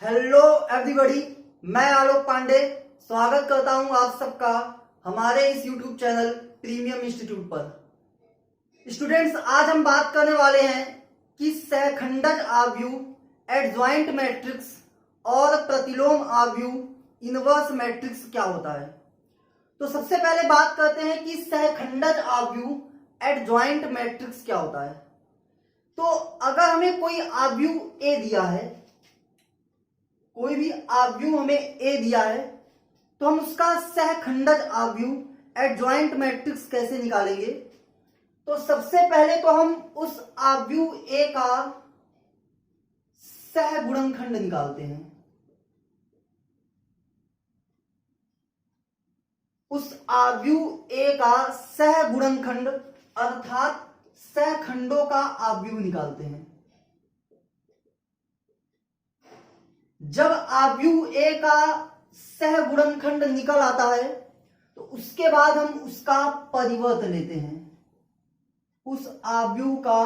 Hello everybody, मैं आलोक पांडे स्वागत करता हूं आप सबका हमारे इस यूट्यूब चैनल प्रीमियम इंस्टीट्यूट पर। स्टूडेंट्स, आज हम बात करने वाले हैं कि सहखंडज आव्यूह, एडजॉइंट मैट्रिक्स और प्रतिलोम आव्यूह इनवर्स मैट्रिक्स क्या होता है। तो सबसे पहले बात करते हैं कि सहखंडज आव्यूह एडजॉइंट मैट्रिक्स क्या होता है। तो अगर हमें कोई आव्यूह ए दिया है, कोई भी आव्यूह हमें ए दिया है, तो हम उसका सहखंडज आव्यूह एडजॉइंट मैट्रिक्स कैसे निकालेंगे। तो सबसे पहले तो हम उस आव्यूह ए का सहगुणनखंड निकालते हैं। उस आव्यूह ए का सहगुणनखंड अर्थात सहखंडों का आव्यूह निकालते हैं। जब आव्यूह ए का सहगुणनखंड निकल आता है तो उसके बाद हम उसका परिवर्त लेते हैं। उस आव्यूह का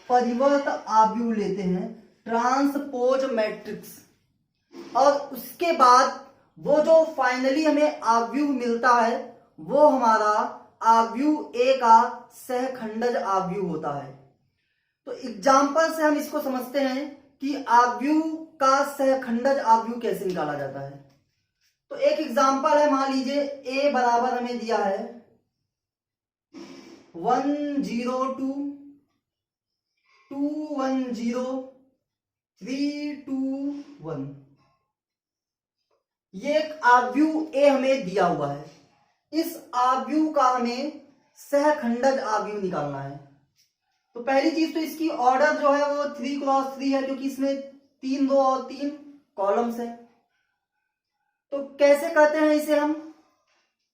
परिवर्त आव्यूह लेते हैं, ट्रांसपोज मैट्रिक्स। और उसके बाद वो जो फाइनली हमें आव्यूह मिलता है वो हमारा आव्यूह ए का सहखंडज आव्यूह होता है। तो एग्जाम्पल से हम इसको समझते हैं कि आव्यूह का सहखंडज आव्यूह कैसे निकाला जाता है। तो एक एग्जाम्पल है, मान लीजिए ए बराबर हमें दिया है 102 210 321। ये एक आव्यूह ए हमें दिया हुआ है। इस आव्यूह का हमें सहखंडज आव्यूह निकालना है। तो पहली चीज तो इसकी ऑर्डर जो है वो 3x3 है, क्योंकि इसमें 3 रो और 3 कॉलम्स है। तो कैसे करते हैं इसे हम?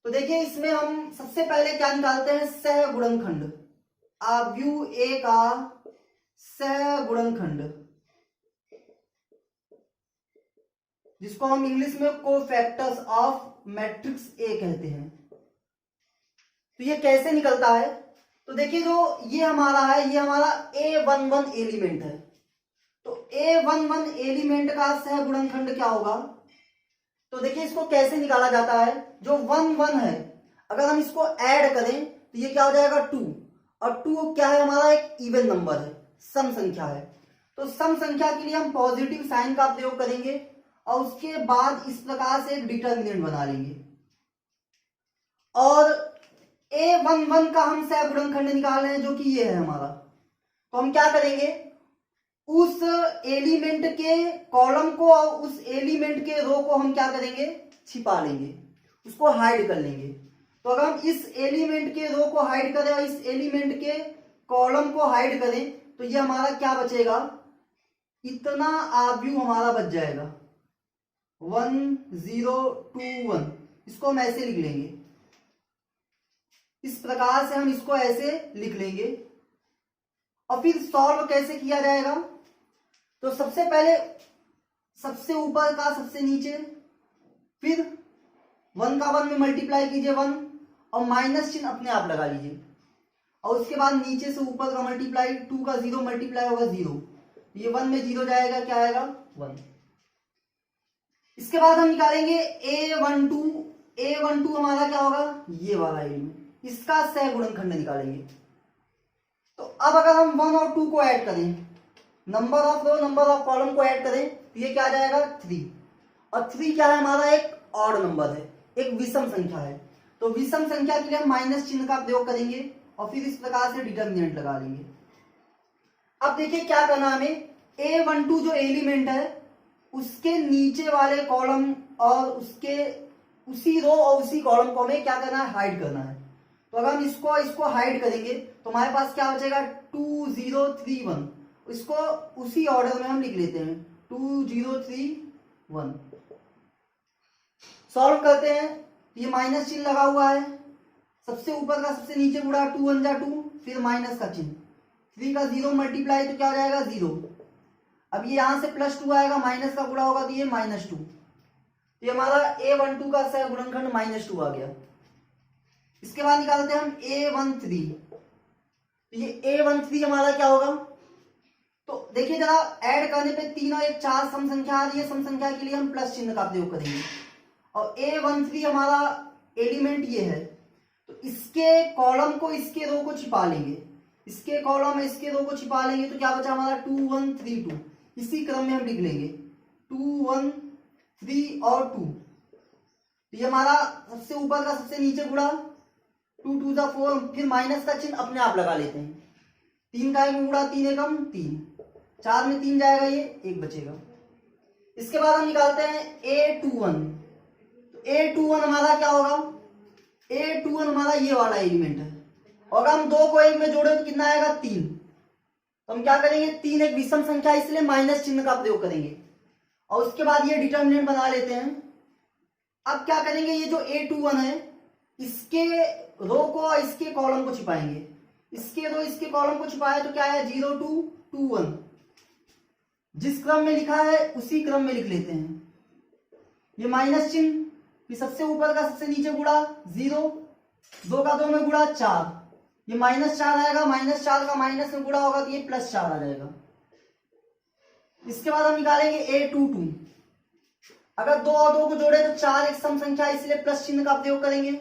तो देखिए, इसमें हम सबसे पहले क्या निकालते हैं, सहगुणनखंड। आव्यूह ए का सहगुणनखंड, जिसको हम इंग्लिश में कोफैक्टर्स ऑफ मैट्रिक्स ए कहते हैं। तो ये कैसे निकलता है? तो देखिए, जो ये हमारा है, ये हमारा A11 एलिमेंट है। तो A11 एलिमेंट का सहगुणनखंड क्या होगा? तो देखिए, इसको कैसे निकाला जाता है। जो 1 1 है, अगर हम इसको ऐड करें तो ये क्या हो जाएगा 2। और 2 क्या है, हमारा एक इवन नंबर है, सम संख्या है। तो सम संख्या के लिए हम पॉजिटिव साइन का प्रयोग करेंगे और उसके बाद इस प्रकार से एक डिटर्मिनेंट बना लेंगे। और A11 का हम सहगुणनखंड निकाल रहे हैं, जो कि ये है हमारा। तो हम क्या करेंगे, उस एलिमेंट के कॉलम को और उस एलिमेंट के रो को हम क्या करेंगे, छिपा लेंगे, उसको हाइड कर लेंगे। तो अगर हम इस एलिमेंट के रो को हाइड करें और इस एलिमेंट के कॉलम को हाइड करें तो ये हमारा क्या बचेगा, इतना आव्यूह हमारा बच जाएगा 1021। इसको हम ऐसे लिख लेंगे, इस प्रकार से हम इसको ऐसे लिख लेंगे। और फिर सॉल्व कैसे किया जाएगा? तो सबसे पहले सबसे ऊपर का सबसे नीचे, फिर 1 का 1 में मल्टीप्लाई कीजिए 1 और माइनस चिन्ह अपने आप लगा लीजिए। और उसके बाद नीचे से ऊपर का मल्टीप्लाई, 2 का 0 मल्टीप्लाई होगा 0। ये 1 में 0 जाएगा, क्या आएगा 1। इसके बाद हम निकालेंगे A12। A12 हमारा क्या होगा, ये वाला एलिमेंट, इसका सहगुणनखंड निकालेंगे। तो अब अगर हम 1 और 2 को ऐड करें, number of row number of column को ऐड करें तो ये क्या आ जाएगा 3। और 3 क्या है, हमारा एक ऑड नंबर है, एक विषम संख्या है। तो विषम संख्या के लिए हम माइनस चिन्ह का प्रयोग करेंगे और फिर इस प्रकार से डिटर्मिनेंट लगा लेंगे। अब देखिए क्या करना है हमें, A12 जो एलिमेंट है उसके नीचे वाले कॉलम और उसके उसी रो और उसी कॉलम को हमें क्या करना है, हाइड करना है। तो अगर हम इसको हाइड करेंगे तो हमारे पास क्या बचेगा 2031। इसको उसी ऑर्डर में हम लिख लेते हैं 2031। सॉल्व करते हैं, ये माइनस चिन्ह लगा हुआ है, सबसे ऊपर का सबसे नीचे गुणा 2 1 जा 2, फिर माइनस का चिन्ह, 3 का 0 मल्टीप्लाई तो क्या हो जाएगा 0। अब ये यहां से +2 आएगा, माइनस का गुणा होगा तो ये -2। ये हमारा A12 का सहगुणनखंड -2 आ गया। इसके बाद निकालते हैं हम A13। तो ये A13 हमारा क्या होगा, तो देखिए जरा, ऐड करने पे 3 और 1 4 सम संख्या आ रही है, सम संख्या के लिए हम प्लस चिन्ह का प्रयोग करेंगे। और A13 हमारा एलिमेंट ये है, तो इसके कॉलम को इसके रो को छिपा लेंगे, इसके कॉलम में इसके रो को छिपा लेंगे, तो क्या बचा हमारा 2 1 3 2। इसी क्रम में हम लिख लेंगे 2 1 3 और 2। तो ये हमारा सबसे ऊपर का सबसे नीचे गुणा, 2 2 4, फिर माइनस का चिन्ह अपने आप लगा लेते हैं। 3 का 1 गुणा 3 एकम 3, 4 में 3 जाएगा, ये 1 बचेगा। इसके बाद हम निकालते हैं A21। तो A21 हमारा क्या होगा, A21 हमारा ये वाला एलिमेंट है, और अगर हम 2 को 1 में जोड़े तो कितना आएगा 3। तो हम क्या करेंगे, 3 एक विषम संख्या इसलिए माइनस चिन्ह का प्रयोग करेंगे, और उसके बाद ये डिटर्मिनेंट बना लेते हैं। अब क्या करेंगे, ये जो A21 है इसके रो को और इसके कॉलम को छिपाएंगे, इसके रो इसके कॉलम को छिपाए तो क्या है 0 2 2 1। जिस क्रम में लिखा है उसी क्रम में लिख लेते हैं। ये माइनस चिन्ह, फिर सबसे ऊपर का सबसे नीचे गुणा 0, 2 का 2 में गुणा 4, ये -4 आएगा, -4 का माइनस में गुणा होगा तो ये +4 आ जाएगा। इसके बाद हम निकालेंगे A22। अगर 2 और 2 को जोड़े तो 4 एक सम संख्या इसलिए प्लस चिन्ह का प्रयोग करेंगे।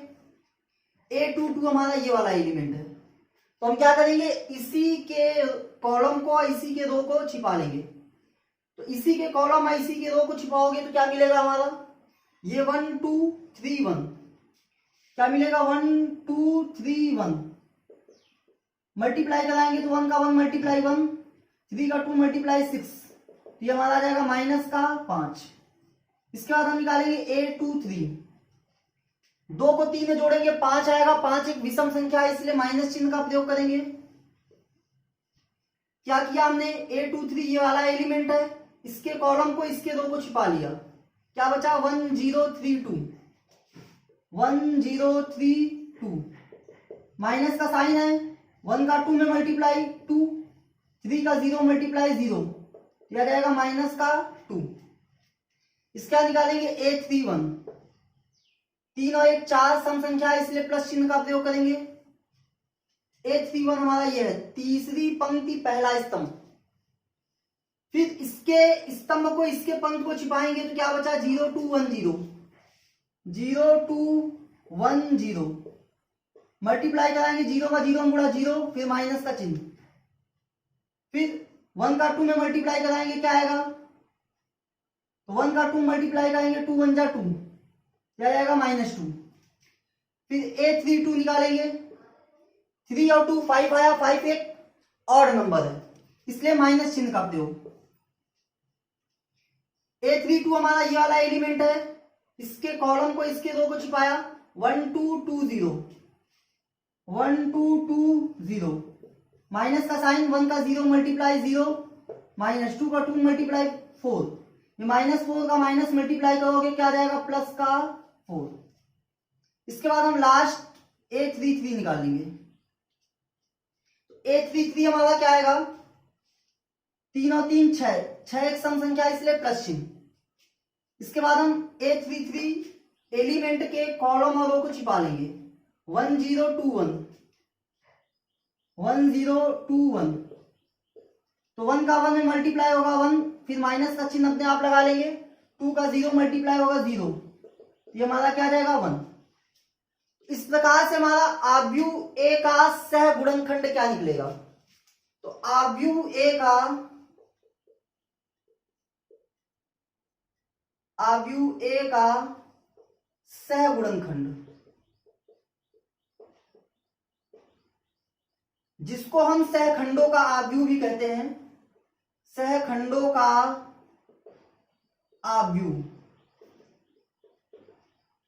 A22 हमारा ये वाला एलिमेंट है, तो हम क्या करेंगे, इसी के कॉलम को और इसी के रो को छिपा लेंगे। तो इसी के कॉलम और इसी के रो को छिपाओगे तो क्या मिलेगा हमारा, ये 1 2 3 1, क्या मिलेगा 1 2 3 1। मल्टीप्लाई कराएंगे तो 1 का 1 मल्टीप्लाई 1, 3 का 2 मल्टीप्लाई 6, तो ये हमारा आ जाएगा -5। इसके बाद हम निकालेंगे A23। 2 को 3 में जोड़ेंगे 5 आएगा, 5 एक विषम संख्या है इसलिए माइनस चिन्ह का प्रयोग करेंगे। क्या किया हमने, A23 ये वाला एलिमेंट है, इसके कॉलम को इसके रो को छिपा लिया, क्या बचा 1 0 3 2, 1 0 3 2। माइनस का साइन है, 1 का 2 में मल्टीप्लाई 2, 3 का 0 मल्टीप्लाई 0, यह जाएगा -2। इसका निकालेंगे A31। 3 और 1 4 सम संख्या है इसलिए प्लस चिन्ह का प्रयोग करेंगे। A31 हमारा ये है, तीसरी पंक्ति पहला स्तंभ, फिर इसके स्तंभ को इसके पंक्ति को छिपाएंगे तो क्या बचा 0 2 1 0, 0 2 1 0। मल्टीप्लाई कराएंगे, 0 का 0 गुणा 0, फिर माइनस का चिन्ह, फिर 1 का 2 में मल्टीप्लाई कराएंगे क्या आएगा, तो 1 का 2 मल्टीप्लाई करेंगे 2 1 जा 2, क्या आएगा -2। फिर A32 निकालेंगे, 3 और 2 5 आया, 5 एक ऑड नंबर है इसलिए माइनस चिन्ह का प्रयोग। A32 हमारा ये वाला एलिमेंट है, इसके कॉलम को इसके रो को छिपाया, 1 2 2 0, 1 2 2 0। माइनस का साइन, 1 का 0 मल्टीप्लाई 0, -2 का 2 मल्टीप्लाई 4, ये -4 का माइनस मल्टीप्लाई करोगे क्या जाएगा +4। इसके बाद हम लास्ट A33 निकालेंगे। A33 हमारा क्या आएगा, 3 और 3 6, 6 एक सम संख्या इसलिए प्लस चिन्ह। इसके बाद हम A33 एलिमेंट के कॉलम और रो को छिपा लेंगे, 1 0 2 1, 1 0 2 1। तो 1 का 1 में मल्टीप्लाई होगा 1, फिर माइनस का चिन्ह अपने आप लगा लेंगे, 2 का 0 मल्टीप्लाई होगा 0, ये हमारा क्या जाएगा 1। इस प्रकार से हमारा आव्यूह A का सह गुणनखंड क्या निकलेगा, तो आव्यूह A का सह गुणनखंड, जिसको हम सहखंडों का आव्यूह भी कहते हैं, सहखंडों का आव्यूह,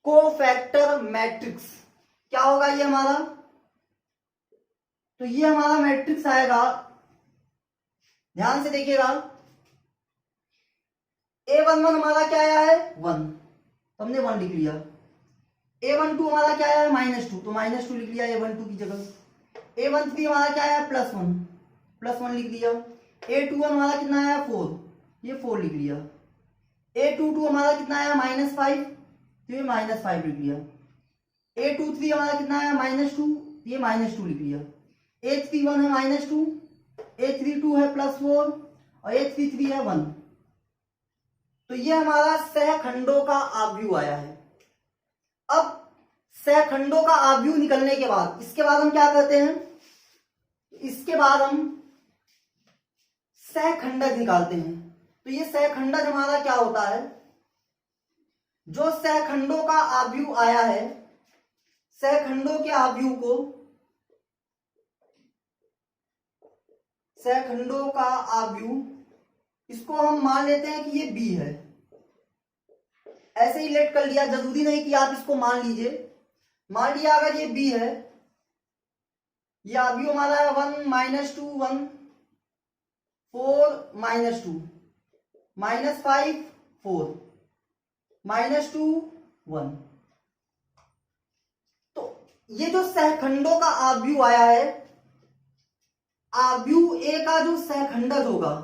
कोफैक्टर मैट्रिक्स क्या होगा ये हमारा, तो ये हमारा मैट्रिक्स आएगा, ध्यान से देखिएगा। A11 हमारा क्या आया है 1, तो हमने 1 लिख लिया। A12 हमारा क्या आया है -2, तो -2 लिख लिया A12 की जगह। A13 हमारा क्या आया +1 लिख दिया। A21 हमारा कितना आया 4, ये 4 लिख लिया। A22 हमारा कितना आया -5, तो ये -5 लिख लिया। A23 हमारा कितना आया -2, ये -2 लिख लिया। A31 है -2, A32 है +4, और ये 3 3 है 1। तो ये हमारा सहखंडों का आव्यूह आया है। अब सहखंडों का आव्यूह निकलने के बाद इसके बाद हम क्या करते हैं, इसके बाद हम सहखंडज निकालते हैं। तो ये सहखंडज हमारा क्या होता है, जो सहखंडों का आव्यूह आया है, सहखंडों के आव्यूह को, सहखंडों का आव्यूह इसको हम मान लेते हैं कि ये बी है। ऐसे ही लेट कर लिया, जरूरी नहीं कि आप इसको मान लीजिए। मान लिया अगर ये बी है, ये आव्यूह हमारा है 1 -2 1 4 -2 -5 4 -2 1। तो ये जो सहखंडों का आव्यूह आया है, आव्यूह ए का जो सहखंडज होगा,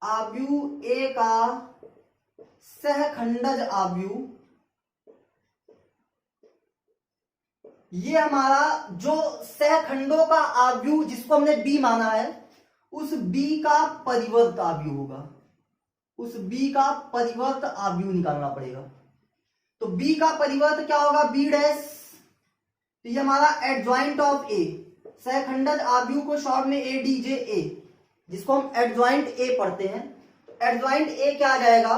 आव्यूह ए का सहखंडज आव्यूह, ये हमारा जो सहखंडों का आव्यूह जिसको हमने बी माना है, उस बी का परिवर्त आव्यूह होगा। उस बी का परिवर्त आव्यूह निकालना पड़ेगा। तो बी का परिवर्त क्या होगा, बी डैश। तो ये हमारा एडजॉइंट ऑफ ए, सहखंडज आव्यूह को शॉर्ट में एडीजे ए, जिसको हम एडजॉइंट ए पढ़ते हैं। तो एडजॉइंट ए क्या आ जाएगा,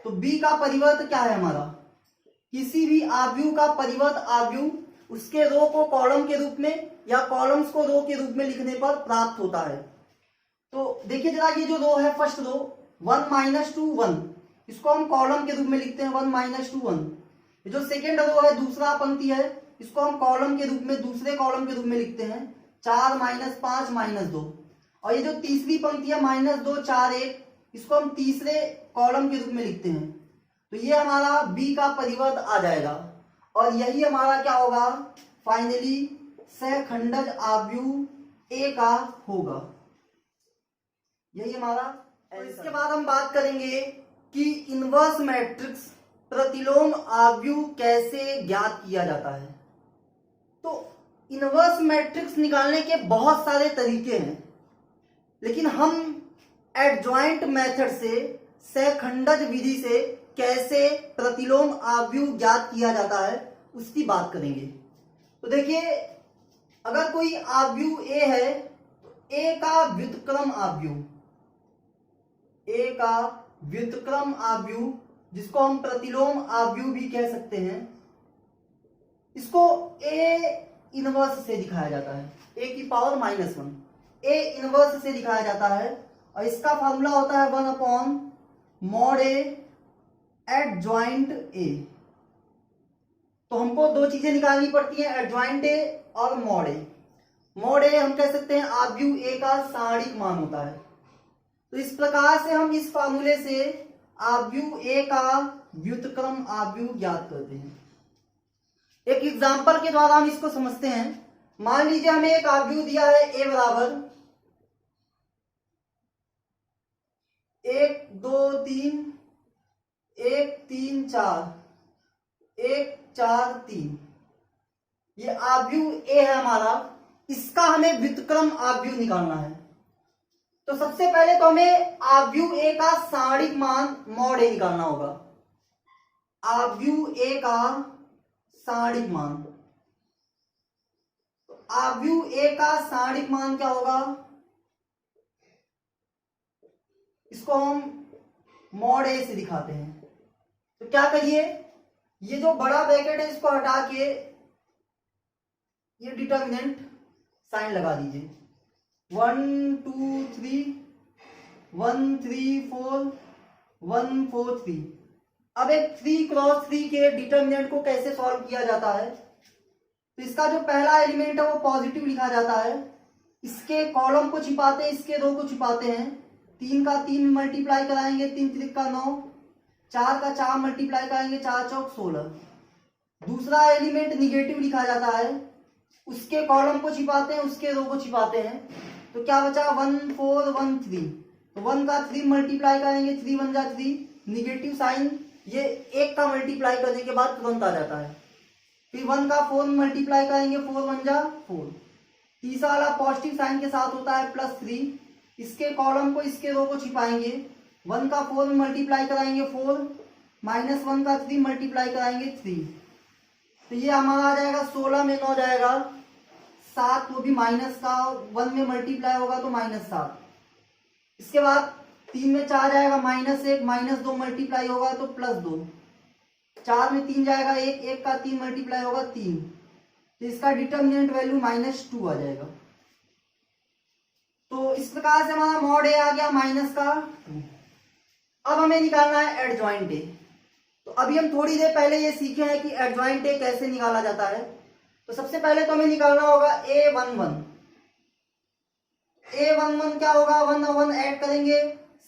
तो बी का परिवर्त क्या है हमारा, किसी भी आव्यूह का परिवर्त आव्यूह उसके रो को कॉलम के रूप में या कॉलम्स को रो के रूप में लिखने पर प्राप्त होता है। तो देखिए जरा, ये जो रो है फर्स्ट रो 1 -2 1, इसको हम कॉलम के रूप में लिखते हैं 1 -2 1। जो सेकेंड रो है, दूसरा पंक्ति है, इसको हम कॉलम के रूप में, दूसरे कॉलम के रूप में लिखते हैं 4 -5 -2। और ये जो तीसरी पंक्ति है -2 4 1, इसको हम तीसरे कॉलम के रूप में लिखते हैं। तो ये हमारा बी का परिवर्त आ जाएगा और यही हमारा क्या होगा, फाइनली सहखंडज आव्यूह ए का होगा। यही हमारा। इसके बाद हम बात करेंगे कि इनवर्स मैट्रिक्स प्रतिलोम आव्यूह कैसे ज्ञात किया जाता है। तो इनवर्स मैट्रिक्स निकालने के बहुत सारे तरीके हैं, लेकिन हम एडजॉइंट मेथड से, सहखंडज विधि से कैसे प्रतिलोम आव्यूह ज्ञात किया जाता है उसकी बात करेंगे। तो देखिए, अगर कोई आव्यूह ए है तो ए का व्युत्क्रम आव्यूह, ए का व्युत्क्रम आव्यूह जिसको हम प्रतिलोम आव्यूह भी कह सकते हैं, इसको ए इनवर्स से दिखाया जाता है, ए की पावर -1, ए इनवर्स से दिखाया जाता है। और इसका फॉर्मूला होता है 1/mod ए एडजॉइंट ए। तो हमको दो चीजें निकालनी पड़ती हैं, एडजॉइंट ए और मॉड ए। मॉड ए हम कह सकते हैं आव्यूह ए का सारणिक मान होता है। तो इस प्रकार से हम इस फार्मूले से आव्यूह ए का व्युत्क्रम आव्यूह ज्ञात करते हैं। एक एग्जांपल के द्वारा हम इसको समझते हैं। मान लीजिए हमें एक आव्यूह दिया है ए बराबर 1 2 3 1 3 4 1 4 3। ये आव्यूह ए है हमारा, इसका हमें व्युत्क्रम आव्यूह निकालना है। तो सबसे पहले तो हमें आव्यूह ए का सारणिक मान मॉड ए निकालना होगा। आव्यूह ए का सारणिक मान, तो आव्यूह ए का सारणिक मान क्या होगा, इसको हम मॉड ए से दिखाते हैं। तो क्या करिए, ये जो बड़ा ब्रैकेट है इसको हटा के ये डिटर्मिनेंट साइन लगा दीजिए। 1 2 3 1 3 4 1 4 3। अब एक 3 क्रॉस 3 के डिटर्मिनेंट को कैसे सॉल्व किया जाता है, तो इसका जो पहला एलिमेंट है वो पॉजिटिव लिखा जाता है, इसके कॉलम को छिपाते हैं, इसके रो को छिपाते हैं। 3 का 3 मल्टीप्लाई कराएंगे, 3 3 का 9, 4 का 4 मल्टीप्लाई कराएंगे, 4 चौक 16। दूसरा एलिमेंट निगेटिव लिखा जाता है, उसके कॉलम को छिपाते हैं, उसके रो को छिपाते हैं। तो क्या बचा, 1 4 1 3। तो 1 का 3 मल्टीप्लाई करेंगे, 3 1 जा 3, निगेटिव साइन ये 1 का मल्टीप्लाई करने के बाद तुरंत आ जाता है। फिर 1 का 4 मल्टीप्लाई करेंगे, 4 1 जा 4। तीसरा वाला पॉजिटिव साइन के साथ होता है +3, इसके कॉलम को इसके रो को छिपाएंगे, 1 का 4 में मल्टीप्लाई कराएंगे 4, -1 का 3 मल्टीप्लाई कराएंगे 3, तो ये हमारा आ जाएगा 16 में 9 जाएगा 7, वो भी माइनस का 1 में मल्टीप्लाई होगा तो -7। इसके बाद 3 में 4 जाएगा -1, -2 मल्टीप्लाई होगा तो +2, 4 में 3 जाएगा 1, 1 का 3 मल्टीप्लाई होगा 3, तो इसका डिटर्मिनेंट वैल्यू -2 आ जाएगा। तो इस प्रकार से हमारा मॉड ए आ गया -2। अब हमें निकालना है एडजॉइंट ए। तो अभी हम थोड़ी देर पहले ये सीखे हैं कि एडजॉइंट ए कैसे निकाला जाता है। तो सबसे पहले तो हमें निकालना होगा A11। A11 क्या होगा, 1 और 1 ऐड करेंगे,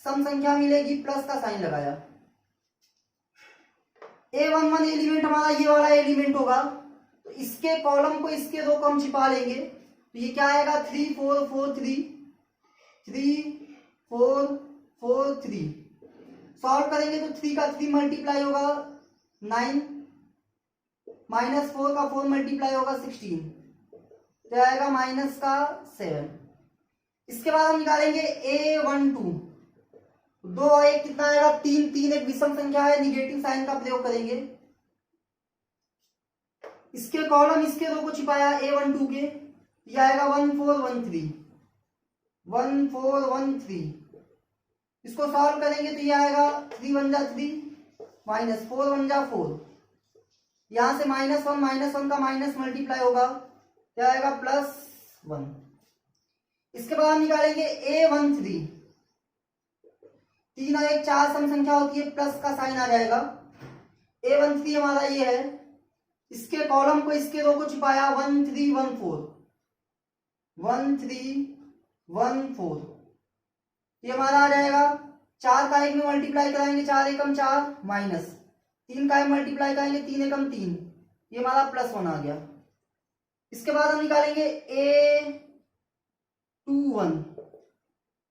सम संख्या मिलेगी, प्लस का साइन लगाया। A11 एलिमेंट हमारा ये वाला एलिमेंट होगा, तो इसके कॉलम को इसके रो को हम छिपा लेंगे, तो ये क्या आएगा 3 4 4 3, 3 4 4 3। सॉल्व करेंगे तो 3 का 3 मल्टीप्लाई होगा 9, -4 का 4 मल्टीप्लाई होगा 16, तो आएगा -7। इसके बाद हम निकालेंगे A12। 2 और 1 कितना आएगा 3, 3 एक विषम संख्या है, निगेटिव साइन का प्रयोग करेंगे। इसके कॉलम इसके रो को छिपाया A12 के, ये आएगा 1 4 1 3, 1 4 1 3। इसको सॉल्व करेंगे तो ये आएगा 3 1 जा 3, -4 1 जा 4, यहां से -1 का माइनस मल्टीप्लाई होगा, तो आएगा +1। इसके बाद हम निकालेंगे A13। 3 और 1 4 सम संख्या होती है, प्लस का साइन आ जाएगा। A13 हमारा ये है, इसके कॉलम को इसके रो को छिपाया 1 3 1 4, 1 3 1 4, ये हमारा आ जाएगा 4 का 1 में मल्टीप्लाई कराएंगे, 4 एकम 4, माइनस 3 का 1 मल्टीप्लाई कराएंगे, 3 एकम 3, ये हमारा +1 आ गया। इसके बाद हम निकालेंगे A21।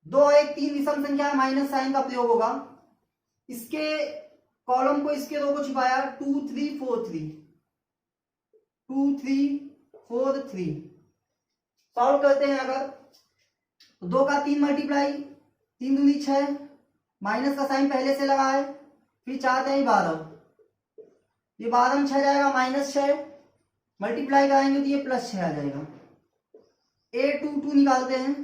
2 और 1 3 विषम संख्या है, माइनस साइन का प्रयोग होगा। इसके कॉलम को इसके रो को छिपाया 2 3 4 3, 2 3 4 3। सॉल्व करते हैं अगर, तो 2 का 3 मल्टीप्लाई, 3 दूनी 6, माइनस का साइन पहले से लगा है, फिर 4 है 12, ये 12 में 6 जाएगा -6, मल्टीप्लाई कराएंगे तो ये +6 आ जाएगा। A22 निकालते हैं,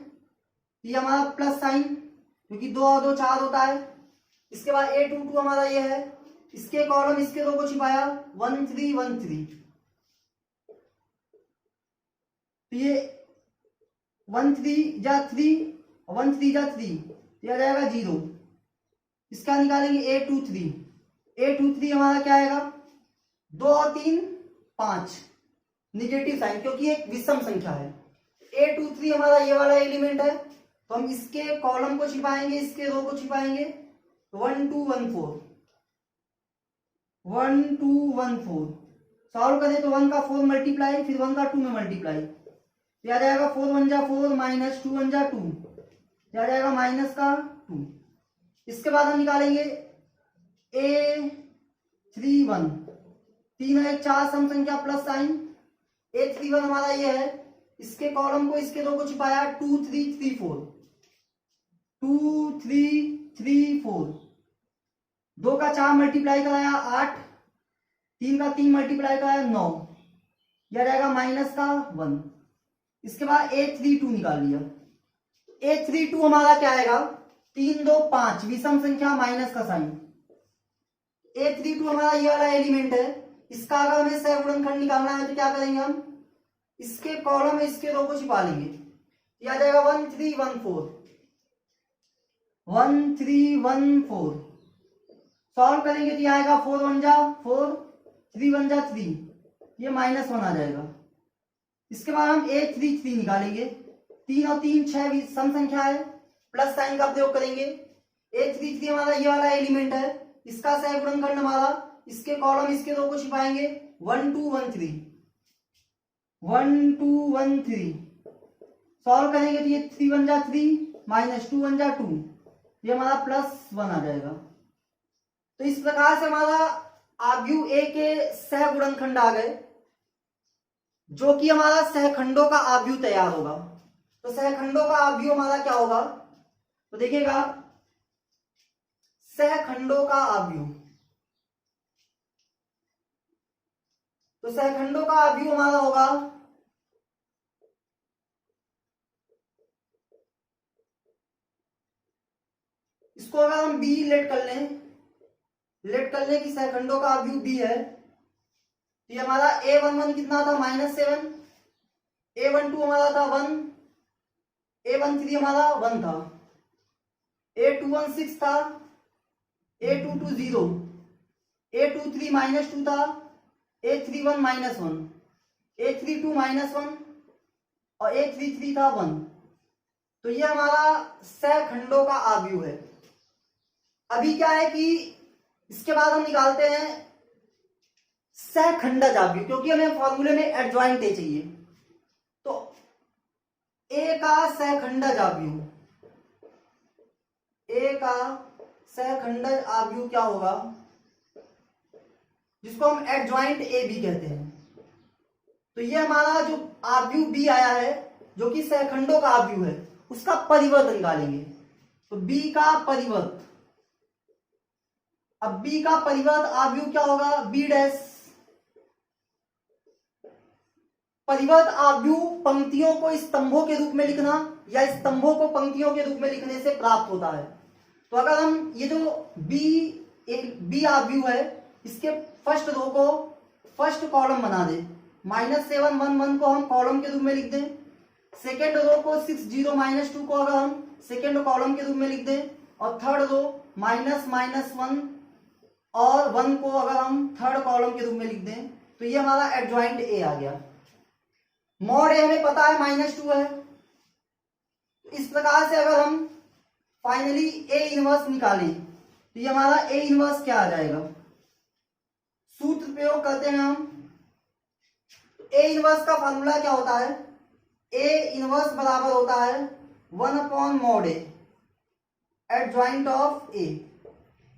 ये हमारा प्लस साइन, क्योंकि 2 और 2 4 होता है। इसके बाद A22 हमारा ये है, इसके कॉलम इसके रो को छिपाया 1 3 1 3, तो ये 1 3 जा 3, 1 3 जा 3, ये आ जाएगा 0। इसका निकालेंगे A23। A23 हमारा क्या आएगा 2 और 3 5, निगेटिव साइन, क्योंकि एक विषम संख्या है। A23 हमारा ये वाला एलिमेंट है, तो हम इसके कॉलम को छिपाएंगे, इसके रो को छिपाएंगे 1 2 1 4, 1 2 1 4। सॉल्व करें तो 1 का 4 मल्टीप्लाई, फिर 1 का 2 में मल्टीप्लाई, आ जाएगा 4 1 जा 4, -2 1 जा 2, आ जाएगा -2। इसके बाद हम निकालेंगे A31। 3 और 1 4 सम संख्या, प्लस साइन। A31 हमारा ये है, इसके कॉलम को इसके रो को छिपाया 2 3 3 4, 2 3 3 4। 2 का 4 मल्टीप्लाई कराया 8, 3 का 3 मल्टीप्लाई कराया 9, यह जाएगा -1। इसके बाद A32 निकाल लिया। A32 हमारा क्या आएगा 3 2 5, विषम संख्या, माइनस का साइन। A32 हमारा ये वाला एलिमेंट है, इसका अगर हमें सहगुणनखंड निकालना है तो क्या करेंगे हम, इसके कॉलम में इसके रो को छिपा लेंगे, ये आ जाएगा 1 3 1 4, 1 3 1 4। सॉल्व करेंगे तो ये आएगा 4 1 जा 4, 3 1 जा 3, ये -1 आ जाएगा। इसके बाद हम A33 निकालेंगे। 3 और 3 6 सम संख्या है, प्लस साइन का प्रयोग करेंगे। A33 हमारा ये वाला एलिमेंट है, इसका सहगुणनखंड हमारा, इसके कॉलम इसके रो को छिपाएंगे 1 2 1 3, 1 2 1 3। सॉल्व करेंगे तो ये 3 1 जा 3, -2 1 जा 2, ये हमारा +1 आ जाएगा। तो इस प्रकार से हमारा आव्यूह A के सहगुणनखंड आ गए, जो कि हमारा सहखंडों का आव्यूह तैयार होगा। तो सहखंडों का आव्यूह हमारा क्या होगा, तो देखिएगा सहखंडों का आव्यूह, तो सहखंडों का आव्यूह हमारा होगा इसको अगर हम बी लेट कर लें कि सहखंडों का आव्यूह बी है, तो ये हमारा A11 कितना था -7, A12 हमारा था 1, A13 हमारा 1 था, A21 6 था, A22 0, A23 -2 था, A31 -1, A32 -1 और A33 था 1। तो ये हमारा सहखंडों का आव्यूह है। अभी क्या है कि इसके बाद हम निकालते हैं सहखंडज आव्यूह, क्योंकि हमें फॉर्मूले में एडजॉइंट ए चाहिए। तो ए का सहखंडज आव्यूह, ए का सहखंडज आव्यूह क्या होगा, जिसको हम एडजॉइंट ए बी कहते हैं। तो ये हमारा जो आव्यूह बी आया है, जो कि सहखंडों का आव्यूह है, उसका परिवर्त निकालेंगे। तो बी का परिवर्त, अब बी का परिवर्त आव्यूह क्या होगा, बी डैश। परिवर्त आव्यूह पंक्तियों को स्तंभों के रूप में लिखना या स्तंभों को पंक्तियों के रूप में लिखने से प्राप्त होता है। तो अगर हम ये जो बी आव्यूह है, इसके फर्स्ट रो को फर्स्ट कॉलम बना दे, -7 1 1 को हम कॉलम के रूप में लिख दें, सेकेंड रो को 6 0 -2 को अगर हम सेकेंड कॉलम के रूप में लिख दें, और थर्ड रो -1 और 1 को अगर हम थर्ड कॉलम के रूप में लिख दें, तो ये हमारा एडजॉइंट ए आ गया। मॉड ए हमें पता है -2 है। इस प्रकार से अगर हम फाइनली ए इनवर्स निकालें, तो ये हमारा ए इनवर्स क्या आ जाएगा, सूत्र प्रयोग करते हैं हम। ए इनवर्स का फॉर्मूला क्या होता है, ए इनवर्स बराबर होता है 1/mod ए एडजॉइंट ऑफ ए।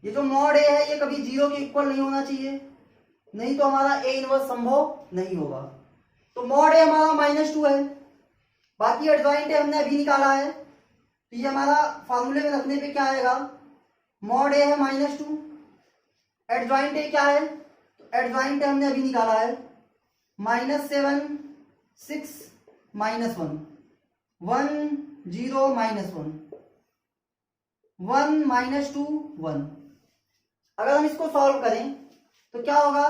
ये जो मॉड ए है, ये कभी 0 के इक्वल नहीं होना चाहिए, नहीं तो हमारा ए इनवर्स संभव नहीं होगा। तो मॉड ए हमारा -2 है, बाकी एडजॉइंट ए हमने अभी निकाला है। तो ये हमारा फॉर्मूले में रखने पे क्या आएगा, मॉड ए है -2, एडजॉइंट ए क्या है, तो एडजॉइंट ए हमने अभी निकाला है -7 6 -1 1 0 -1 1 -2 1। अगर हम इसको सॉल्व करें तो क्या होगा,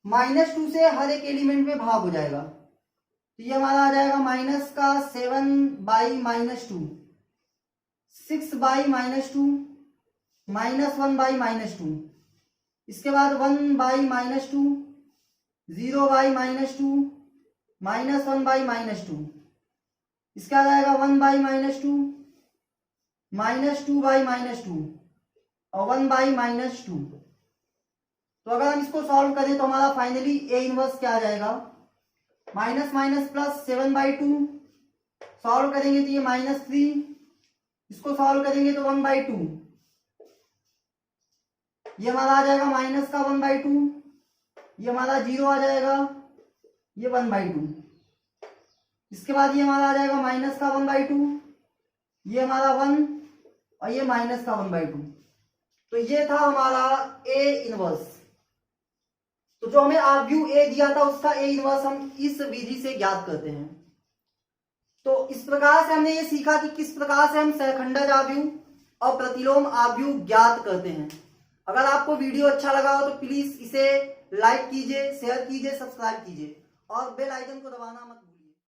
-2 से हर एक एलिमेंट में भाग हो जाएगा। तो ये हमारा आ जाएगा -7/-2, 6/-2, -1/-2, इसके बाद 1/-2, 0/-2, -1/-2, इसका आ जाएगा 1/-2, -2/-2 और 1/-2। तो अगर हम इसको सॉल्व करें तो हमारा फाइनली ए इनवर्स क्या आ जाएगा, -7/2, सॉल्व करेंगे तो ये -3, इसको सॉल्व करेंगे तो 1/2, ये हमारा आ जाएगा -1/2, ये हमारा 0 आ जाएगा, ये 1/2, इसके बाद ये हमारा आ जाएगा -1/2, ये हमारा 1 और ये -1/2। तो ये था हमारा ए इनवर्स। तो जो हमें आव्यूह ए दिया था, उसका ए इनवर्स हम इस विधि से ज्ञात करते हैं। तो इस प्रकार से हमने ये सीखा कि किस प्रकार से हम सहखंडज आव्यूह और प्रतिलोम आव्यूह ज्ञात करते हैं। अगर आपको वीडियो अच्छा लगा हो तो प्लीज इसे लाइक कीजिए, शेयर कीजिए, सब्सक्राइब कीजिए और बेल आइकन को दबाना मत भूलिए।